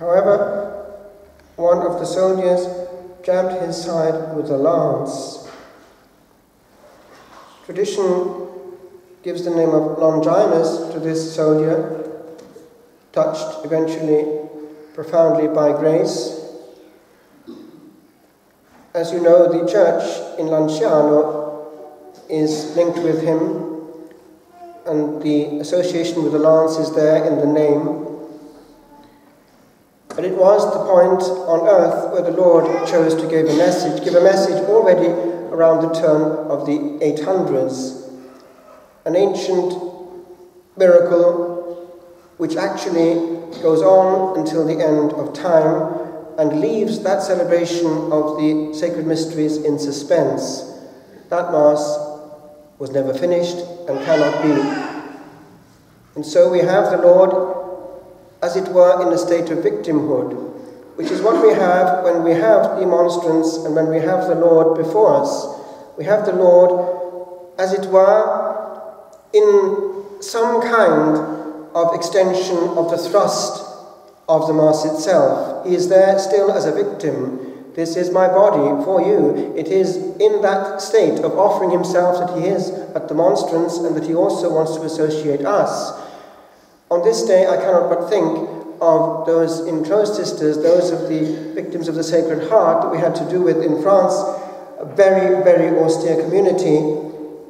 However, one of the soldiers jabbed his side with a lance. Tradition gives the name of Longinus to this soldier, touched eventually profoundly by grace. As you know, the church in Lanciano is linked with him, and the association with the lance is there in the name. But it was the point on earth where the Lord chose to give a message already around the turn of the 800s. An ancient miracle which actually goes on until the end of time and leaves that celebration of the sacred mysteries in suspense. That Mass was never finished and cannot be. And so we have the Lord, as it were, in a state of victimhood, which is what we have when we have the monstrance and when we have the Lord before us. We have the Lord, as it were, in some kind of extension of the thrust of the Mass itself. He is there still as a victim. This is my body for you. It is in that state of offering himself that he is at the monstrance, and that he also wants to associate us. On this day, I cannot but think of those enclosed sisters, those of the victims of the Sacred Heart that we had to do with in France, a very, very austere community,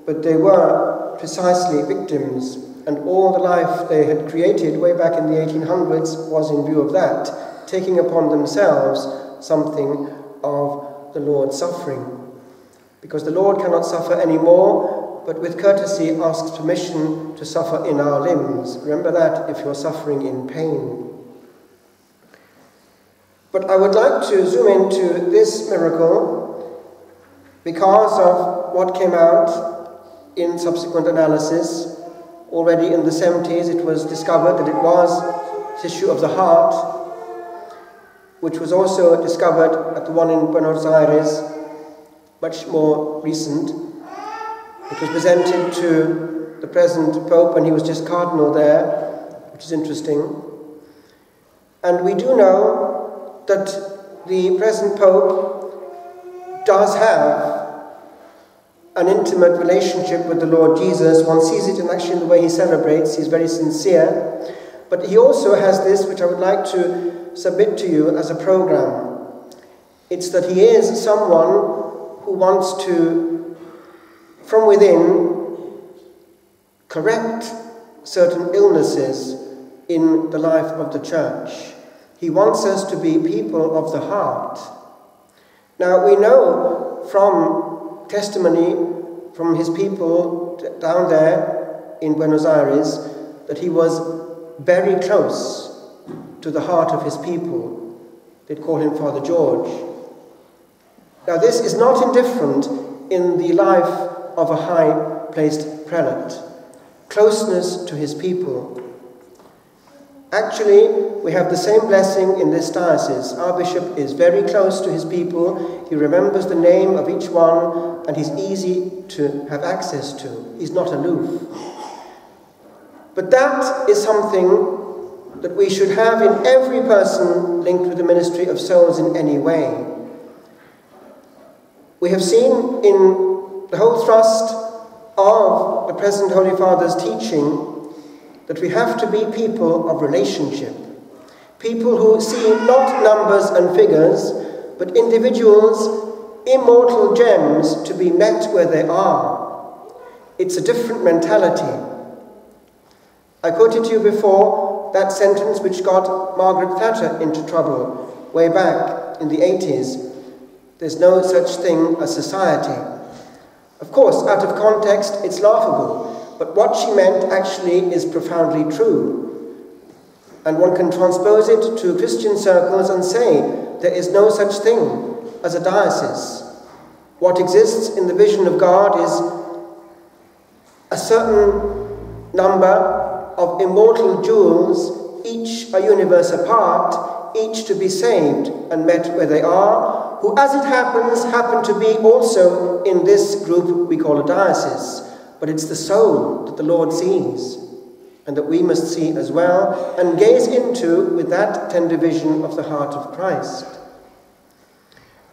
but they were precisely victims, and all the life they had created way back in the 1800s was in view of that, taking upon themselves something of the Lord's suffering. Because the Lord cannot suffer anymore, but with courtesy asks permission to suffer in our limbs. Remember that if you're suffering in pain. But I would like to zoom into this miracle because of what came out in subsequent analysis. Already in the 70s it was discovered that it was tissue of the heart, which was also discovered at the one in Buenos Aires, much more recent. It was presented to the present Pope when he was just Cardinal there, which is interesting. And we do know that the present Pope does have an intimate relationship with the Lord Jesus. One sees it in actually in the way he celebrates. He's very sincere. But he also has this, which I would like to submit to you as a program. It's that he is someone who wants to, from within, correct certain illnesses in the life of the church. He wants us to be people of the heart. Now, we know from testimony from his people down there in Buenos Aires that he was very close to the heart of his people. They'd call him Father George. Now, this is not indifferent in the life of a high-placed prelate. Closeness to his people. Actually, we have the same blessing in this diocese. Our bishop is very close to his people. He remembers the name of each one, and he's easy to have access to. He's not aloof. But that is something that we should have in every person linked with the ministry of souls in any way. We have seen in the whole thrust of the present Holy Father's teaching that we have to be people of relationship. People who see not numbers and figures, but individuals, immortal gems to be met where they are. It's a different mentality. I quoted to you before that sentence which got Margaret Thatcher into trouble way back in the 80s. There's no such thing as society. Of course, out of context, it's laughable. But what she meant actually is profoundly true. And one can transpose it to Christian circles and say there is no such thing as a diocese. What exists in the vision of God is a certain number of immortal jewels, each a universe apart, each to be saved and met where they are, who, as it happens, happen to be also in this group we call a diocese. But it's the soul that the Lord sees. and that we must see as well and gaze into with that tender vision of the heart of Christ.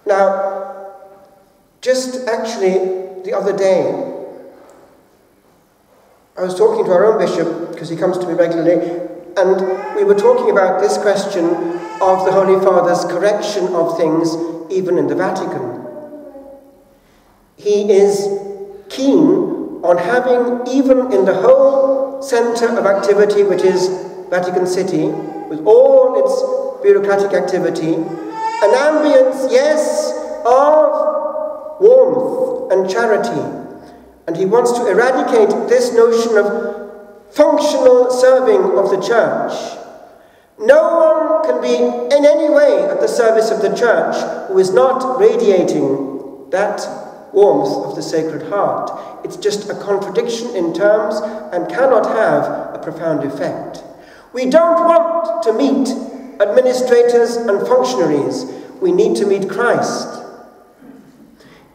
Now, just actually the other day, I was talking to our own bishop, because he comes to me regularly, and we were talking about this question of the Holy Father's correction of things, even in the Vatican. He is keen on having, even in the whole centre of activity, which is Vatican City, with all its bureaucratic activity, an ambience, yes, of warmth and charity. And he wants to eradicate this notion of functional serving of the church. No one can be in any way at the service of the church who is not radiating that warmth of the Sacred Heart. It's just a contradiction in terms and cannot have a profound effect. We don't want to meet administrators and functionaries. We need to meet Christ.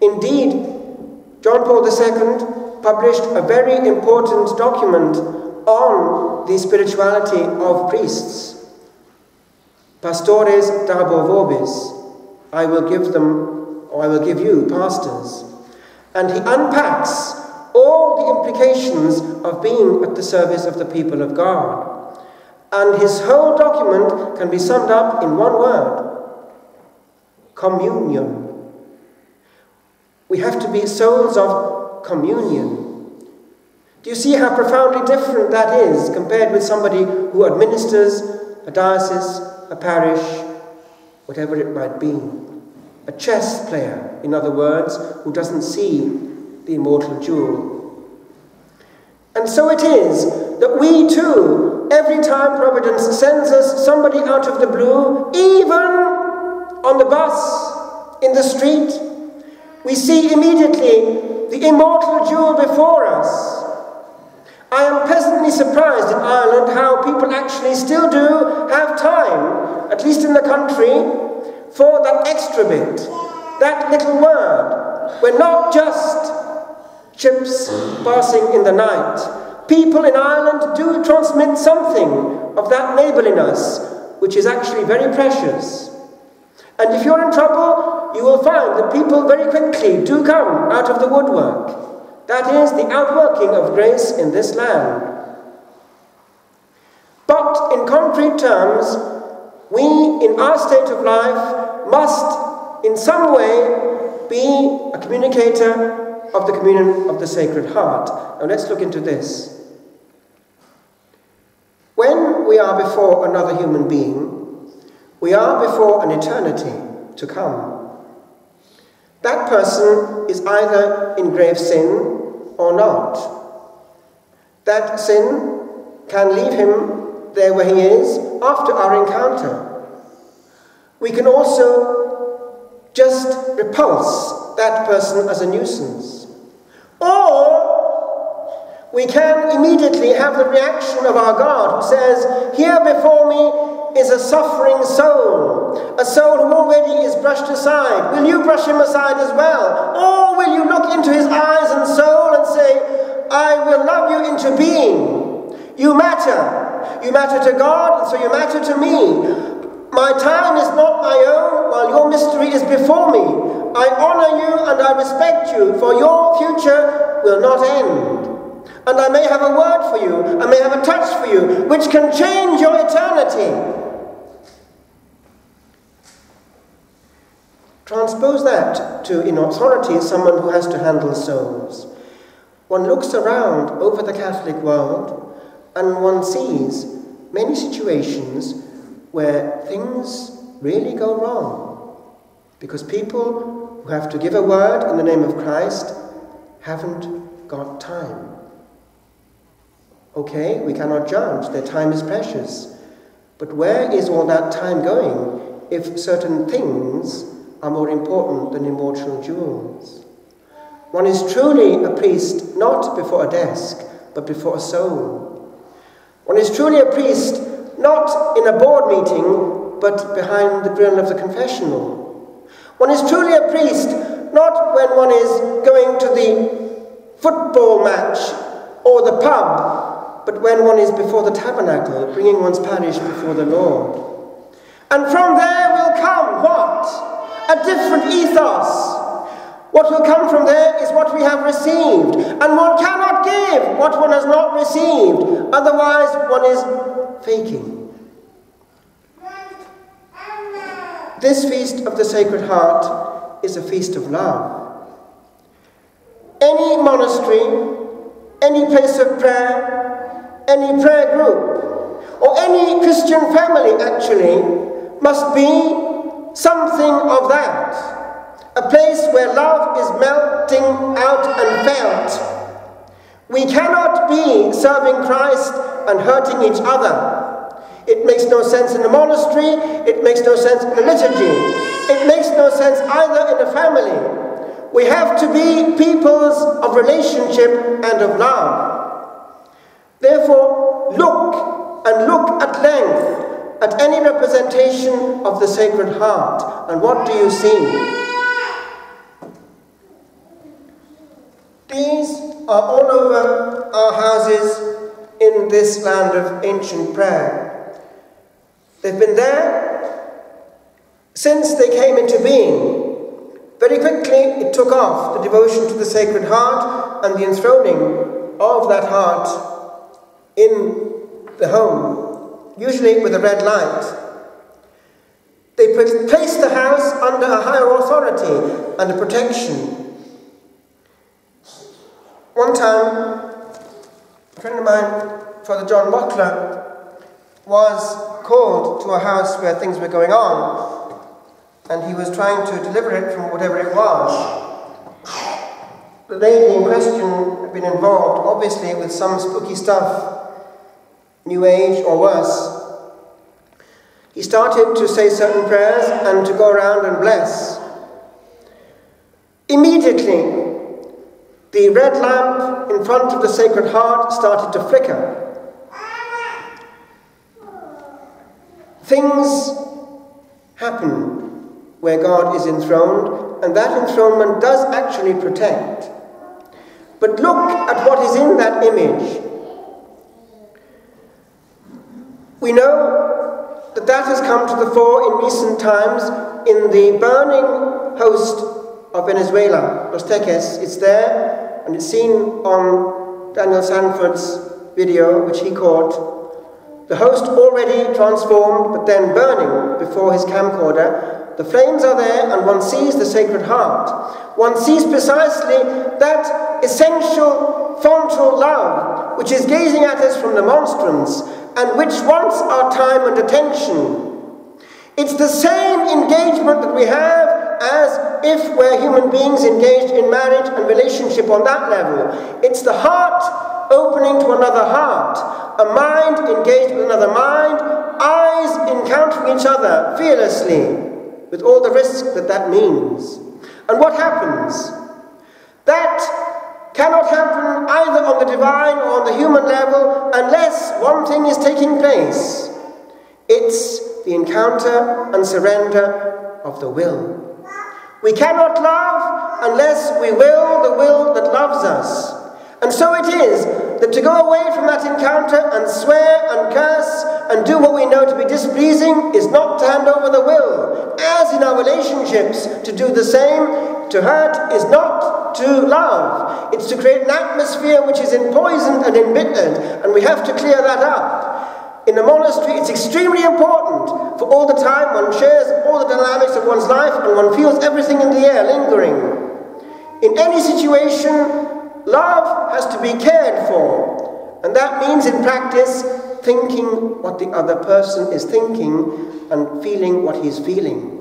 Indeed, John Paul II published a very important document on the spirituality of priests. Pastores dabo vobis, I will give you pastors. And he unpacks all the implications of being at the service of the people of God. And his whole document can be summed up in one word: communion. We have to be souls of communion. Do you see how profoundly different that is compared with somebody who administers a diocese, a parish, whatever it might be? A chess player, in other words, who doesn't see the immortal jewel. And so it is that we too, every time Providence sends us somebody out of the blue, even on the bus, in the street, we see immediately the immortal jewel before us. I am pleasantly surprised in Ireland how people actually still do have time, at least in the country, for that extra bit, that little word. We're not just ships passing in the night. People in Ireland do transmit something of that neighbourliness, which is actually very precious. And if you're in trouble, you will find that people very quickly do come out of the woodwork. That is the outworking of grace in this land. But in concrete terms, we, in our state of life, must in some way be a communicator of the communion of the Sacred Heart. Now let's look into this. When we are before another human being, we are before an eternity to come. That person is either in grave sin or not. That sin can leave him there where he is after our encounter. We can also just repulse that person as a nuisance. Or we can immediately have the reaction of our God, who says, here before me is a suffering soul, a soul who already is brushed aside. Will you brush him aside as well? Or will you look into his eyes and soul and say, I will love you into being. You matter. You matter to God, and so you matter to me. My time is not my own, while your mystery is before me. I honor you and I respect you, for your future will not end. And I may have a word for you, I may have a touch for you, which can change your eternity. Transpose that to, in authority, someone who has to handle souls. One looks around over the Catholic world and one sees many situations where things really go wrong because people who have to give a word in the name of Christ haven't got time. Okay, we cannot judge, their time is precious. But where is all that time going if certain things are more important than immortal jewels? One is truly a priest not before a desk, but before a soul. One is truly a priest not in a board meeting, but behind the grill of the confessional. One is truly a priest not when one is going to the football match or the pub, but when one is before the tabernacle, bringing one's parish before the Lord. And from there will come what? A different ethos. What will come from there is what we have received. And one cannot give what one has not received. Otherwise, one is faking. This feast of the Sacred Heart is a feast of love. Any monastery, any place of prayer, any prayer group, or any Christian family actually, must be something of that. A place where love is melting out and felt. We cannot be serving Christ and hurting each other. It makes no sense in a monastery, it makes no sense in a liturgy, it makes no sense either in a family. We have to be peoples of relationship and of love. Therefore, look at length at any representation of the Sacred Heart, and what do you see? These are all over our houses in this land of ancient prayer. They've been there since they came into being. Very quickly it took off, the devotion to the Sacred Heart and the enthroning of that heart in the home, usually with a red light. They placed the house under a higher authority and a protection. One time, a friend of mine, Father John Mockler, was called to a house where things were going on, and he was trying to deliver it from whatever it was. The lady in question had been involved, obviously, with some spooky stuff, New Age or worse. He started to say certain prayers and to go around and bless. Immediately, the red lamp in front of the Sacred Heart started to flicker. Things happen where God is enthroned, and that enthronement does actually protect. But look at what is in that image. We know that that has come to the fore in recent times in the burning host of Venezuela, Los Teques. It's there, and it's seen on Daniel Sanford's video, which he caught. The host already transformed, but then burning before his camcorder. The flames are there, and one sees the Sacred Heart. One sees precisely that essential fontal love, which is gazing at us from the monstrance, and which wants our time and attention. It's the same engagement that we have as if we're human beings engaged in marriage and relationship on that level. It's the heart opening to another heart, a mind engaged with another mind, eyes encountering each other fearlessly, with all the risk that that means. And what happens? That cannot happen either on the divine or on the human level unless one thing is taking place. It's the encounter and surrender of the will. We cannot love unless we will the will that loves us. And so it is that to go away from that encounter and swear and curse and do what we know to be displeasing is not to hand over the will. As in our relationships, to do the same, to hurt, is not to love. It's to create an atmosphere which is empoisoned and embittered, and we have to clear that up. In a monastery, it's extremely important, for all the time one shares all the dynamics of one's life and one feels everything in the air lingering. In any situation, love has to be cared for, and that means in practice thinking what the other person is thinking and feeling what he's feeling.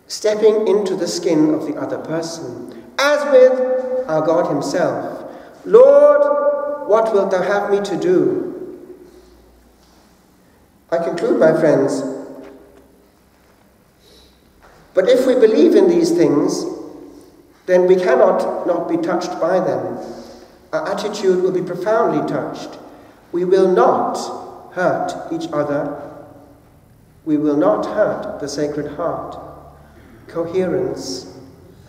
Stepping into the skin of the other person, as with our God himself. Lord, what wilt thou have me to do? I conclude, my friends, but if we believe in these things, then we cannot not be touched by them. Our attitude will be profoundly touched. We will not hurt each other. We will not hurt the Sacred Heart. Coherence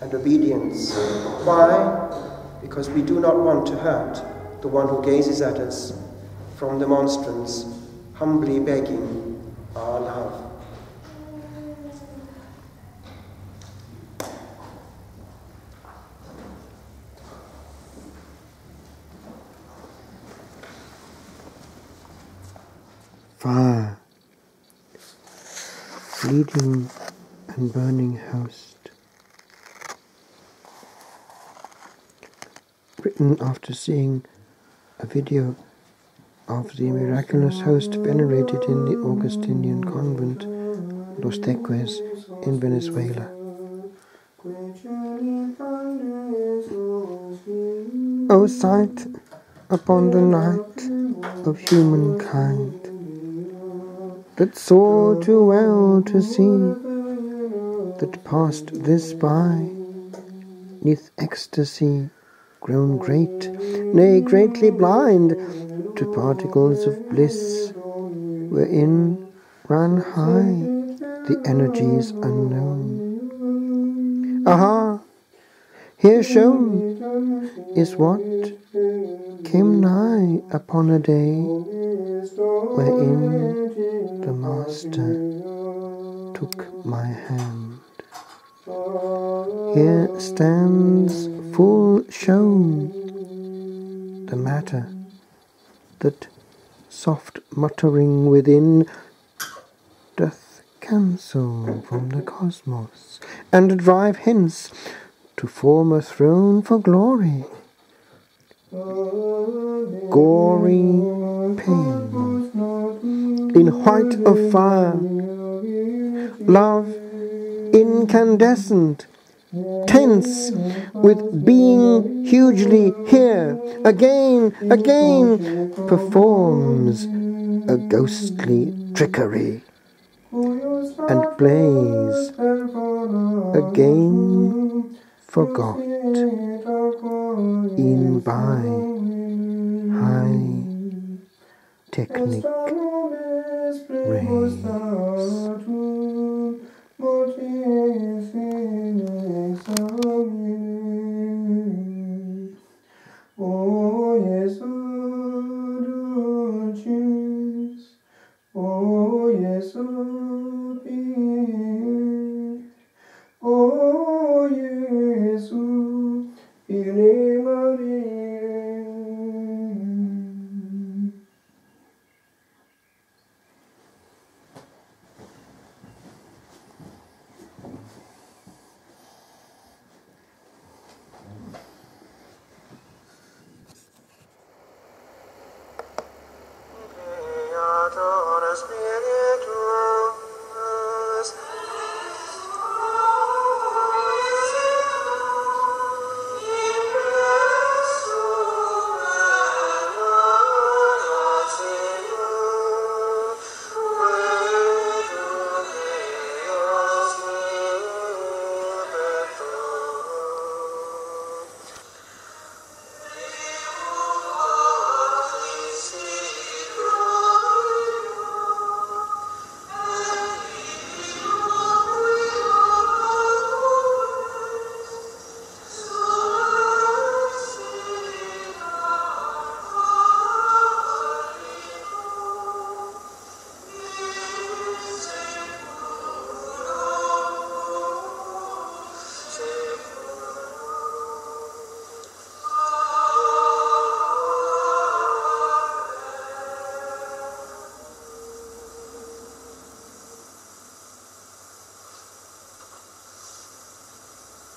and obedience. Why? Because we do not want to hurt the one who gazes at us from the monstrance, humbly begging our love. Fire, fleeting and burning host, written after seeing a video of the miraculous host venerated in the Augustinian convent Los Teques in Venezuela. O sight upon the night of humankind, that saw too well to see, that passed this by, 'neath ecstasy grown great, nay, greatly blind, to particles of bliss, wherein ran high the energies unknown. Aha! Here shown is what came nigh upon a day, wherein the Master took my hand. Here stands full shown the matter that, soft muttering within, doth cancel from the cosmos, and drive hence to form a throne for glory. Gory pain, in white of fire, love incandescent, tense with being hugely here, again, performs a ghostly trickery, and blaze again forgot in by high technic rays.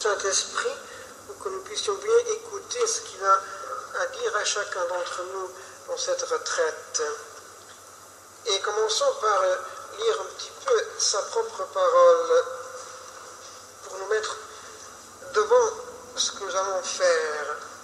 Saint-Esprit, pour que nous puissions bien écouter ce qu'il a à dire à chacun d'entre nous dans cette retraite. Et commençons par lire un petit peu sa propre parole pour nous mettre devant ce que nous allons faire.